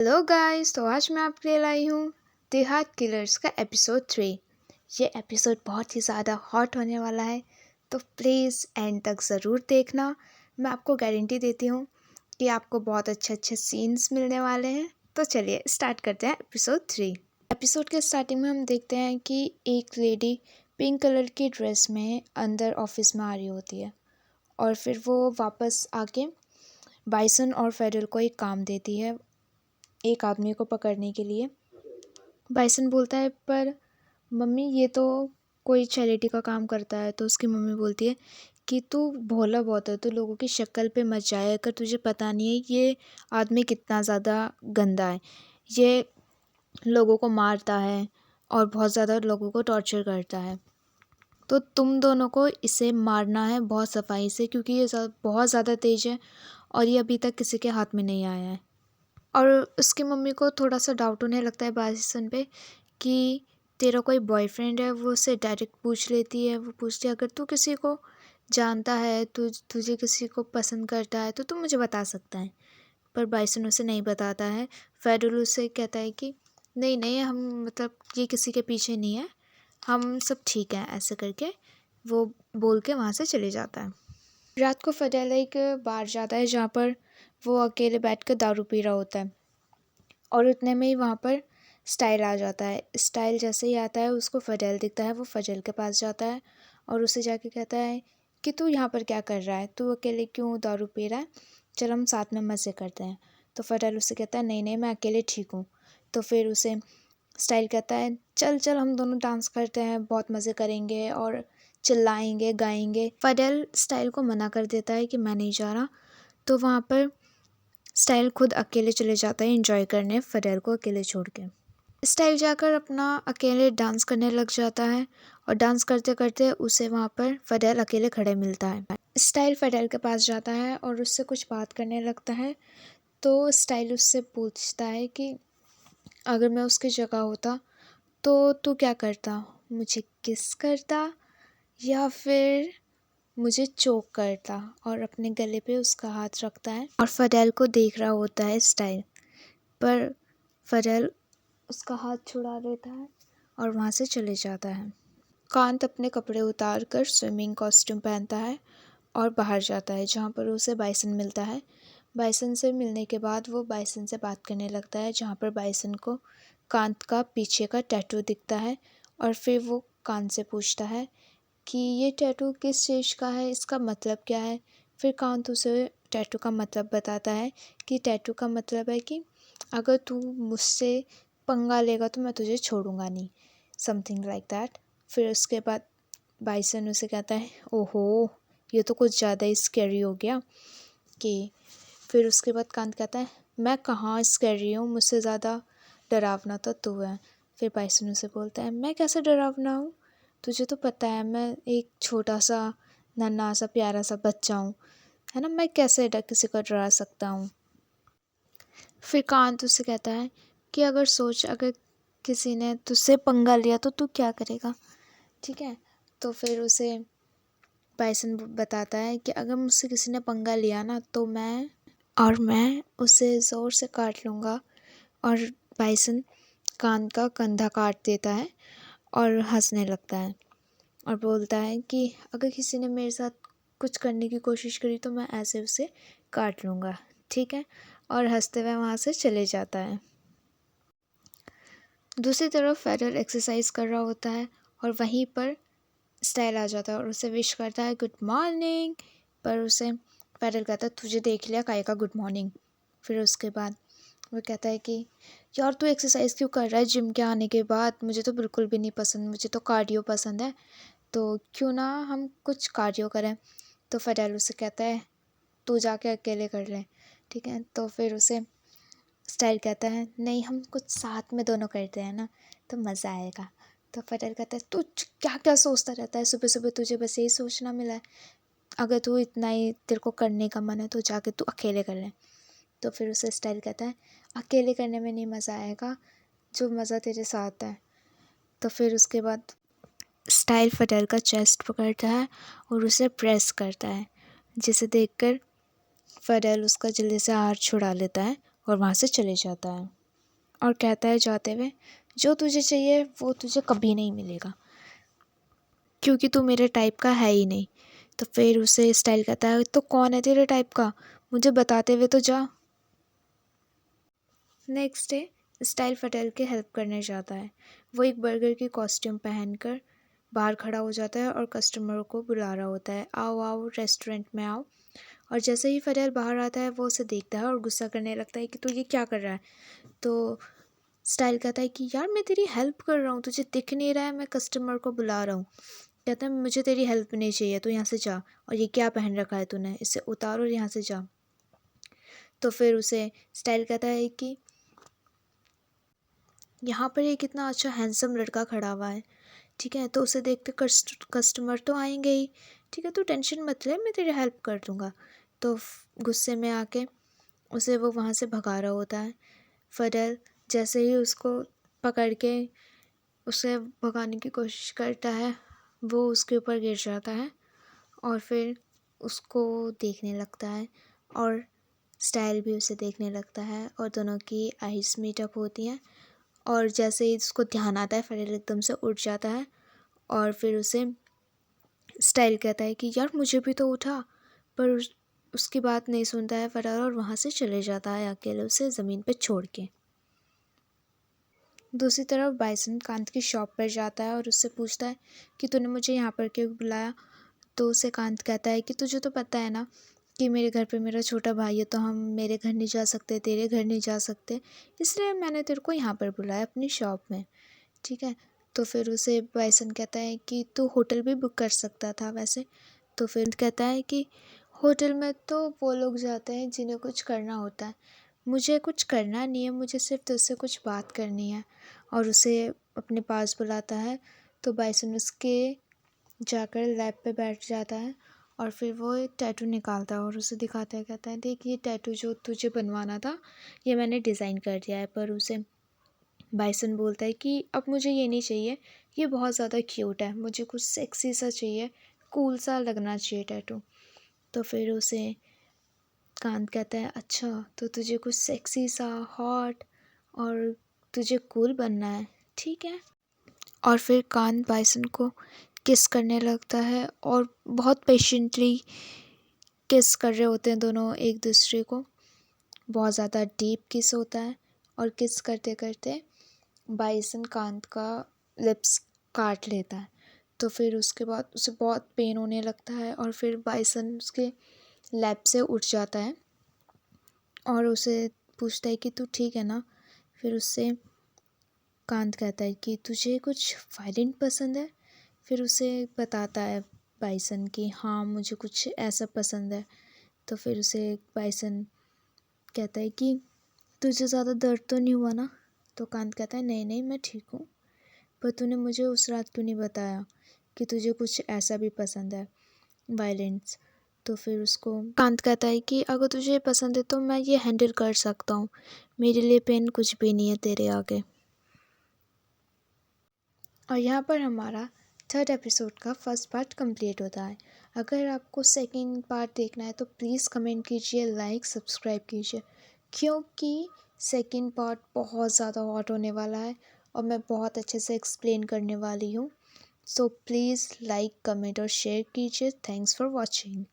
Hello guys, तो आज मैं आपके लिए लाई हूँ देहात किलर्स का एपिसोड 3। ये एपिसोड बहुत ही ज़्यादा हॉट होने वाला है, तो प्लीज़ एंड तक ज़रूर देखना। मैं आपको गारंटी देती हूँ कि आपको बहुत अच्छे अच्छे सीन्स मिलने वाले हैं। तो चलिए स्टार्ट करते हैं एपिसोड 3। एपिसोड के स्टार्टिंग में हम देखते हैं कि एक लेडी पिंक कलर की ड्रेस में अंदर ऑफिस में आ रही होती है और फिर वो वापस आके बाइसन और फेडरल को एक काम देती है, एक आदमी को पकड़ने के लिए। बाइसन बोलता है, पर मम्मी ये तो कोई चैरिटी का काम करता है। तो उसकी मम्मी बोलती है कि तू भोला बहुत है, तू लोगों की शक्ल पे मत जाया कर, तुझे पता नहीं है ये आदमी कितना ज़्यादा गंदा है। ये लोगों को मारता है और बहुत ज़्यादा लोगों को टॉर्चर करता है। तो तुम दोनों को इसे मारना है बहुत सफाई से, क्योंकि ये बहुत ज़्यादा तेज़ है और ये अभी तक किसी के हाथ में नहीं आया है। और उसकी मम्मी को थोड़ा सा डाउट होने लगता है बाइसन पे कि तेरा कोई बॉयफ्रेंड है। वो उससे डायरेक्ट पूछ लेती है, वो पूछती है अगर तू किसी को जानता है, तुझे किसी को पसंद करता है तो तू मुझे बता सकता है। पर बाइसन उसे नहीं बताता है। फेडरल उससे कहता है कि नहीं नहीं, हम मतलब ये किसी के पीछे नहीं है, हम सब ठीक हैं, ऐसे करके वो बोल के वहाँ से चले जाता है। रात को फेडरल एक बार जाता है जहाँ पर वो अकेले बैठकर दारू पी रहा होता है और उतने में ही वहाँ पर स्टाइल आ जाता है। स्टाइल जैसे ही आता है उसको फजल दिखता है। वो फजल के पास जाता है और उसे जाके कहता है कि तू यहाँ पर क्या कर रहा है, तू अकेले क्यों दारू पी रहा है, चल हम साथ में मज़े करते हैं। तो फजल उससे कहता है नहीं नहीं, मैं अकेले ठीक हूँ। तो फिर उसे स्टाइल कहता है चल चल हम दोनों डांस करते हैं, बहुत मज़े करेंगे और चिल्लाएंगे गाएंगे। फजल स्टाइल को मना कर देता है कि मैं नहीं जा रहा। तो वहाँ पर स्टाइल खुद अकेले चले जाता है एंजॉय करने, फडेल को अकेले छोड़ के। स्टाइल जाकर अपना अकेले डांस करने लग जाता है और डांस करते करते उसे वहाँ पर फडेल अकेले खड़े मिलता है। स्टाइल फडेल के पास जाता है और उससे कुछ बात करने लगता है। तो स्टाइल उससे पूछता है कि अगर मैं उसकी जगह होता तो तू क्या करता, मुझे किस करता या फिर मुझे चोक करता। और अपने गले पे उसका हाथ रखता है और फडेल को देख रहा होता है स्टाइल, पर फडेल उसका हाथ छुड़ा लेता है और वहाँ से चले जाता है। कांत अपने कपड़े उतार कर स्विमिंग कॉस्ट्यूम पहनता है और बाहर जाता है जहाँ पर उसे बाइसन मिलता है। बाइसन से मिलने के बाद वो बाइसन से बात करने लगता है, जहाँ पर बाइसन को कांत का पीछे का टैटू दिखता है। और फिर वो कांत से पूछता है कि ये टैटू किस चीज़ का है, इसका मतलब क्या है। फिर कांत उसे टैटू का मतलब बताता है कि टैटू का मतलब है कि अगर तू मुझसे पंगा लेगा तो मैं तुझे छोड़ूंगा नहीं, समथिंग लाइक दैट। फिर उसके बाद बाइसन उसे कहता है ओहो, ये तो कुछ ज़्यादा ही स्कैरी हो गया कि। फिर उसके बाद कांत कहता है मैं कहाँ स्कैरी हूँ, मुझसे ज़्यादा डरावना तो तू है। फिर बाइसन उसे बोलता है मैं कैसे डरावना हूँ, तुझे तो पता है मैं एक छोटा सा नन्हा सा प्यारा सा बच्चा हूँ, है ना, मैं कैसे किसी को डरा सकता हूँ। फिर कांत उससे कहता है कि अगर सोच, अगर किसी ने तुझसे पंगा लिया तो तू क्या करेगा, ठीक है। तो फिर उसे बाइसन बताता है कि अगर मुझसे किसी ने पंगा लिया ना तो मैं उसे ज़ोर से काट लूँगा। और बाइसन कांत का कंधा काट देता है और हंसने लगता है और बोलता है कि अगर किसी ने मेरे साथ कुछ करने की कोशिश करी तो मैं ऐसे उसे काट लूँगा, ठीक है। और हंसते हुए वहाँ से चले जाता है। दूसरी तरफ फेडरल एक्सरसाइज कर रहा होता है और वहीं पर स्टाइल आ जाता है और उसे विश करता है गुड मॉर्निंग। पर उसे फेडरल कहता है तुझे देख लिया काय का गुड मॉर्निंग। फिर उसके बाद वो कहता है कि यार तू एक्सरसाइज क्यों कर रहा है जिम के आने के बाद, मुझे तो बिल्कुल भी नहीं पसंद, मुझे तो कार्डियो पसंद है, तो क्यों ना हम कुछ कार्डियो करें। तो फेडरल उसे कहता है तू जाके अकेले कर ले, ठीक है। तो फिर उसे स्टाइल कहता है नहीं, हम कुछ साथ में दोनों करते हैं ना तो मज़ा आएगा। तो फेडरल कहता है तू क्या क्या सोचता रहता है, सुबह सुबह तुझे बस यही सोचना मिला है, अगर तू इतना ही तेरे को करने का मन है तो जाके तू अकेले कर ले। तो फिर उसे स्टाइल कहता है अकेले करने में नहीं मज़ा आएगा, जो मज़ा तेरे साथ है। तो फिर उसके बाद स्टाइल फेडरल का चेस्ट पकड़ता है और उसे प्रेस करता है, जिसे देखकर फेडरल उसका जल्दी से हाथ छुड़ा लेता है और वहाँ से चले जाता है और कहता है जाते हुए, जो तुझे चाहिए वो तुझे कभी नहीं मिलेगा क्योंकि तू मेरे टाइप का है ही नहीं। तो फिर उसे स्टाइल कहता है, तो कौन है तेरे टाइप का, मुझे बताते हुए तो जा। नेक्स्ट डे स्टाइल पटेल के हेल्प करने जाता है। वो एक बर्गर की कॉस्ट्यूम पहनकर बाहर खड़ा हो जाता है और कस्टमरों को बुला रहा होता है, आओ आओ रेस्टोरेंट में आओ। और जैसे ही फटेल बाहर आता है वो उसे देखता है और गुस्सा करने लगता है कि तू ये क्या कर रहा है। तो स्टाइल कहता है कि यार मैं तेरी हेल्प कर रहा हूँ, तुझे दिख नहीं रहा है मैं कस्टमर को बुला रहा हूँ। कहता है मुझे तेरी हेल्प नहीं चाहिए, तू यहाँ से जा, और ये क्या पहन रखा है तूने, इसे उतार और यहाँ से जा। तो फिर उसे स्टाइल कहता है कि यहाँ पर एक इतना अच्छा हैंडसम लड़का खड़ा हुआ है, ठीक है, तो उसे देख के कस्टमर तो आएंगे ही, ठीक है, तू टेंशन मत ले, मैं तेरी हेल्प कर दूँगा। तो गुस्से में आके उसे वो वहाँ से भगा रहा होता है। फडेल जैसे ही उसको पकड़ के उसे भगाने की कोशिश करता है, वो उसके ऊपर गिर जाता है और फिर उसको देखने लगता है और स्टाइल भी उसे देखने लगता है और दोनों की आइज़ मीटअप होती हैं। और जैसे ही उसको ध्यान आता है फडेल एकदम से उठ जाता है और फिर उसे स्टाइल कहता है कि यार मुझे भी तो उठा, पर उसकी बात नहीं सुनता है फडेल और वहाँ से चले जाता है अकेले उसे ज़मीन पे छोड़ के। दूसरी तरफ बाइसन कांत की शॉप पर जाता है और उससे पूछता है कि तूने मुझे यहाँ पर क्यों बुलाया। तो उसे कांत कहता है कि तुझे तो पता है ना कि मेरे घर पे मेरा छोटा भाई है, तो हम मेरे घर नहीं जा सकते, तेरे घर नहीं जा सकते, इसलिए मैंने तेरे को यहाँ पर बुलाया अपनी शॉप में, ठीक है। तो फिर उसे बाइसन कहता है कि तू होटल भी बुक कर सकता था वैसे। तो फिर कहता है कि होटल में तो वो लोग जाते हैं जिन्हें कुछ करना होता है, मुझे कुछ करना नहीं है, मुझे सिर्फ तुझसे कुछ बात करनी है। और उसे अपने पास बुलाता है। तो बाइसन उसके जाकर लैब पे बैठ जाता है और फिर वो एक टैटू निकालता है और उसे दिखाता है, कहता है देख ये टैटू जो तुझे बनवाना था ये मैंने डिज़ाइन कर दिया है। पर उसे बाइसन बोलता है कि अब मुझे ये नहीं चाहिए, ये बहुत ज़्यादा क्यूट है, मुझे कुछ सेक्सी सा चाहिए, कूल सा लगना चाहिए टैटू। तो फिर उसे कांत कहता है अच्छा तो तुझे कुछ सेक्सी सा हॉट और तुझे कूल बनना है, ठीक है। और फिर कांत बाइसन को किस करने लगता है और बहुत पेशेंटली किस कर रहे होते हैं दोनों एक दूसरे को, बहुत ज़्यादा डीप किस होता है। और किस करते करते बाइसन कांत का लिप्स काट लेता है। तो फिर उसके बाद उसे बहुत पेन होने लगता है और फिर बाइसन उसके लैब से उठ जाता है और उसे पूछता है कि तू ठीक है ना। फिर उससे कांत कहता है कि तुझे कुछ वायलेंट पसंद है। फिर उसे बताता है बाइसन कि हाँ मुझे कुछ ऐसा पसंद है। तो फिर उसे बाइसन कहता है कि तुझे ज़्यादा दर्द तो नहीं हुआ ना। तो कांत कहता है नहीं नहीं मैं ठीक हूँ, पर तूने मुझे उस रात क्यों नहीं बताया कि तुझे कुछ ऐसा भी पसंद है, वायलेंस। तो फिर उसको कांत कहता है कि अगर तुझे पसंद है तो मैं ये हैंडल कर सकता हूँ, मेरे लिए पेन कुछ भी नहीं है तेरे आगे। और यहाँ पर हमारा थर्ड एपिसोड का फर्स्ट पार्ट कंप्लीट होता है। अगर आपको सेकंड पार्ट देखना है तो प्लीज़ कमेंट कीजिए, लाइक सब्सक्राइब कीजिए, क्योंकि सेकंड पार्ट बहुत ज़्यादा हॉट होने वाला है और मैं बहुत अच्छे से एक्सप्लेन करने वाली हूँ। सो प्लीज़ लाइक कमेंट और शेयर कीजिए। Thanks for watching.